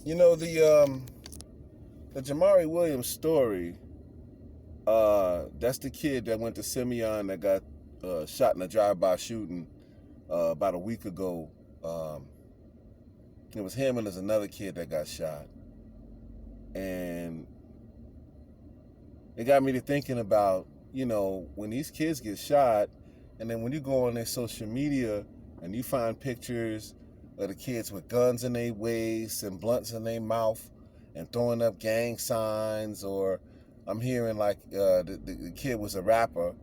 The Jamari Williams story. That's the kid that went to Simeon that got shot in a drive-by shooting about a week ago. It was him and there's another kid that got shot, and it got me to thinking about when these kids get shot, and then when you go on their social media and you find pictures of the kids with guns in their waist and blunts in their mouth and throwing up gang signs, or I'm hearing like the kid was a rapper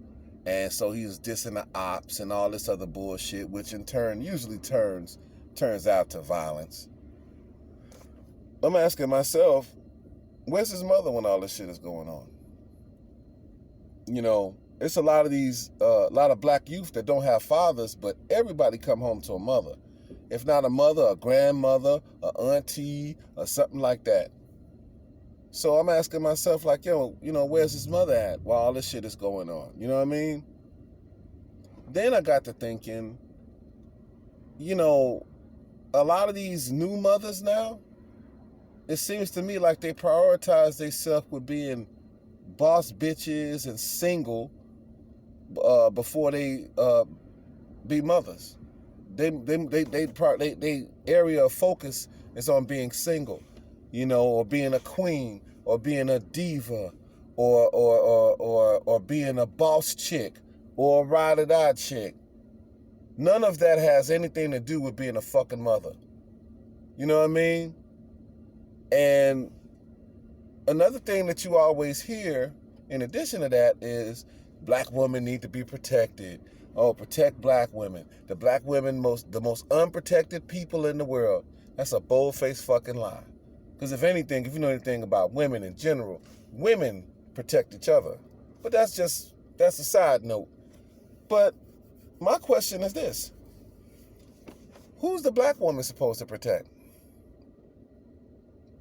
and so he was dissing the ops and all this other bullshit, which in turn usually turns out to violence. I'm asking myself, where's his mother when all this shit is going on? It's a lot of black youth that don't have fathers, but everybody come home to a mother. If not a mother, a grandmother, a auntie, or something like that. So I'm asking myself, like, where's his mother at while all this shit is going on? You know what I mean? Then I got to thinking, a lot of these new mothers now, it seems to me like they prioritize themselves with being boss bitches and single before they be mothers. They area of focus is on being single, or being a queen, or being a diva, or being a boss chick, or a ride or die chick. None of that has anything to do with being a fucking mother. You know what I mean? And another thing that you always hear, in addition to that, is black women need to be protected. Oh, protect black women. The black women, the most unprotected people in the world. That's a bold-faced fucking lie. Because if anything, if you know anything about women in general, women protect each other. But that's a side note. But my question is this. Who's the black woman supposed to protect?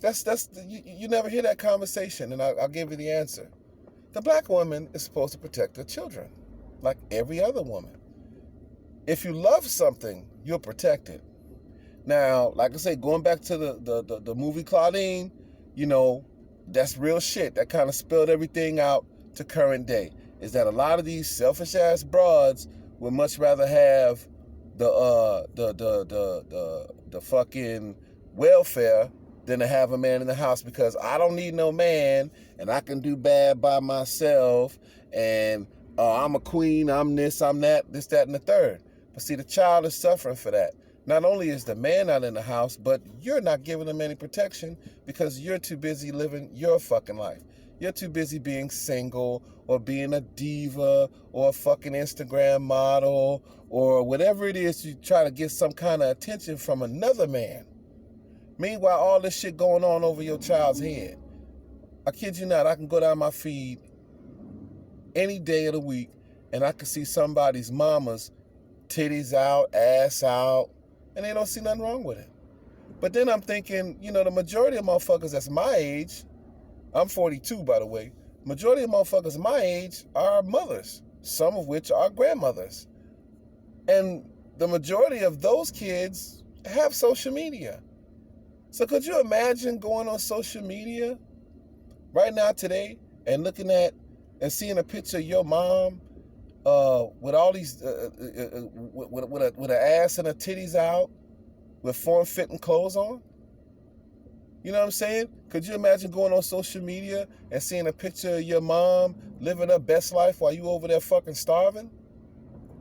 You never hear that conversation, and I'll give you the answer. The black woman is supposed to protect her children, like every other woman. If you love something, you'll protect it. Now, like I say, going back to the movie Claudine, that's real shit. That kind of spilled everything out to current day. Is that a lot of these selfish ass broads would much rather have the fucking welfare than to have a man in the house, because I don't need no man and I can do bad by myself, and I'm a queen, I'm this, I'm that, this, that, and the third. But see, the child is suffering for that. Not only is the man not in the house, but you're not giving them any protection because you're too busy living your fucking life. You're too busy being single, or being a diva, or a fucking Instagram model, or whatever it is you try to get some kind of attention from another man. Meanwhile, all this shit going on over your child's head. I kid you not, I can go down my feed any day of the week and I can see somebody's mama's titties out, ass out, and they don't see nothing wrong with it. But then I'm thinking, the majority of motherfuckers that's my age, I'm 42 by the way, majority of motherfuckers my age are mothers, some of which are grandmothers. And the majority of those kids have social media. So could you imagine going on social media right now today and looking at and seeing a picture of your mom with all these with her ass and her titties out, with form-fitting clothes on? You know what I'm saying? Could you imagine going on social media and seeing a picture of your mom living her best life while you over there fucking starving?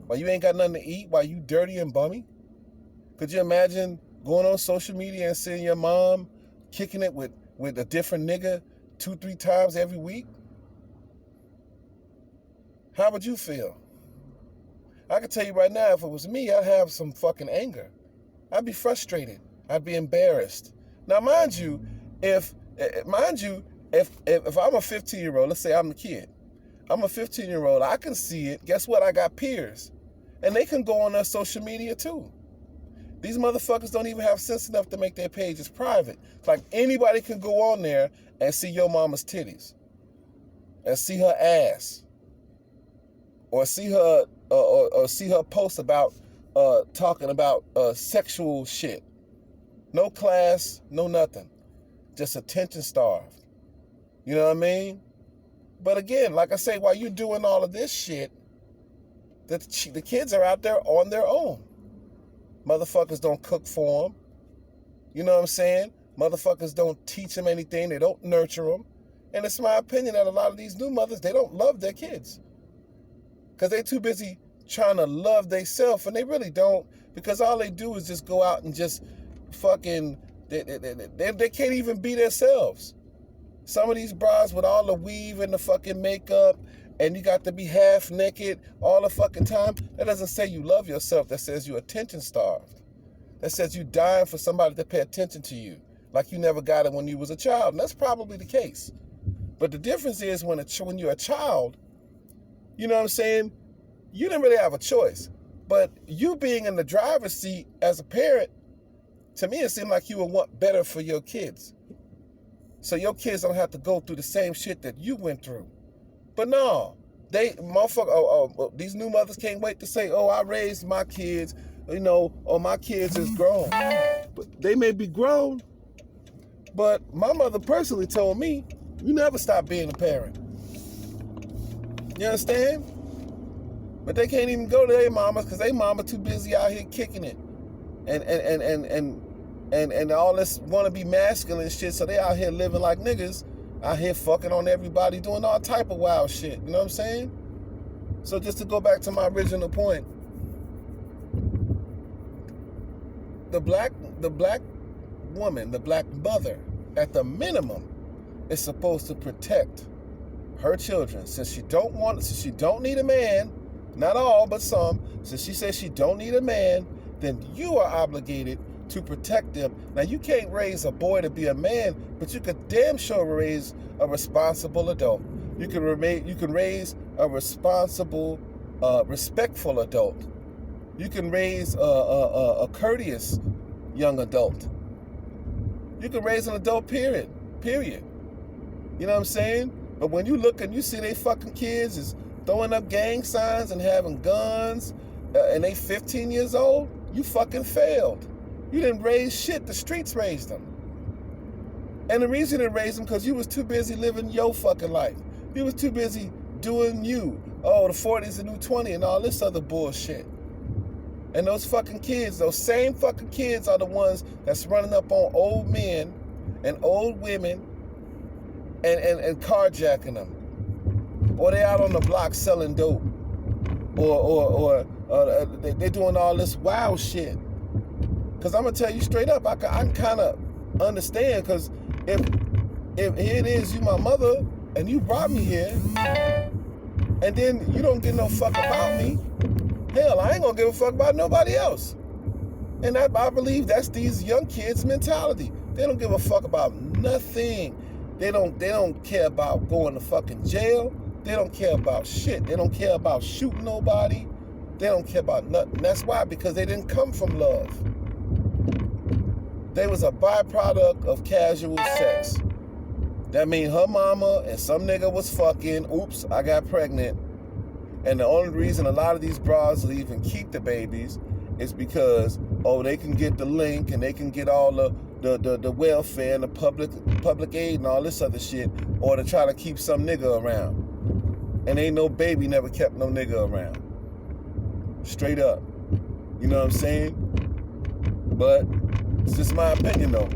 While you ain't got nothing to eat, while you dirty and bummy? Could you imagine going on social media and seeing your mom kicking it with a different nigga 2-3 times every week? How would you feel? I can tell you right now, if it was me, I'd have some fucking anger. I'd be frustrated. I'd be embarrassed. Now, mind you, if I'm a 15-year-old, let's say I'm a kid, I'm a 15-year-old, I can see it. Guess what? I got peers. And they can go on their social media too. These motherfuckers don't even have sense enough to make their pages private. It's like anybody can go on there and see your mama's titties, and see her ass, or see her or see her post about talking about sexual shit. No class, no nothing. just attention starved. You know what I mean? But again, like I say, while you're doing all of this shit, the kids are out there on their own. Motherfuckers don't cook for them. You know what I'm saying? Motherfuckers don't teach them anything. They don't nurture them. And it's my opinion that a lot of these new mothers, they don't love their kids. Because they're too busy trying to love themselves, and they really don't, because all they do is just go out and just fucking, they can't even be themselves. Some of these bras with all the weave and the fucking makeup, and you got to be half naked all the fucking time, that doesn't say you love yourself. That says you're attention starved. That says you dying for somebody to pay attention to you, like you never got it when you was a child. And that's probably the case. But the difference is when you're a child, you know what I'm saying, you didn't really have a choice. But you being in the driver's seat as a parent, to me it seemed like you would want better for your kids. So your kids don't have to go through the same shit that you went through. But no, these new mothers can't wait to say, oh, I raised my kids, or my kids is grown. But they may be grown, but my mother personally told me, you never stop being a parent. You understand? But they can't even go to their mamas because their mama too busy out here kicking it. And all this wanna be masculine shit, so they out here living like niggas, out here fucking on everybody, doing all type of wild shit. You know what I'm saying? So just to go back to my original point, the black woman, the black mother, at the minimum, is supposed to protect her children. Since she don't need a man, not all, but some, since she says she don't need a man, then you are obligated to protect them. Now, you can't raise a boy to be a man, but you could damn sure raise a responsible adult. You can raise a responsible, respectful adult. You can raise a courteous young adult. You can raise an adult, period. You know what I'm saying? But when you look and you see they fucking kids is throwing up gang signs and having guns, and they 15 years old, you fucking failed. You didn't raise shit. The streets raised them. And the reason they raised them because you was too busy living your fucking life. You was too busy doing you. Oh, the 40's the new 20 and all this other bullshit. And those fucking kids, those same fucking kids are the ones that's running up on old men and old women and carjacking them. Or they out on the block selling dope. Or they're doing all this wild shit. Because I'm going to tell you straight up, I can kind of understand, because if here it is, you my mother, and you brought me here, and then you don't give no fuck about me, hell, I ain't going to give a fuck about nobody else. And I believe that's these young kids' mentality. They don't give a fuck about nothing. They don't care about going to fucking jail. They don't care about shit. They don't care about shooting nobody. They don't care about nothing. That's why, because they didn't come from love. They was a byproduct of casual sex. That means her mama and some nigga was fucking, oops, I got pregnant. And the only reason a lot of these bras will even keep the babies is because, oh, they can get the link and they can get all the welfare and the public aid and all this other shit, or to try to keep some nigga around. And ain't no baby never kept no nigga around. Straight up. You know what I'm saying? But it's just my opinion though.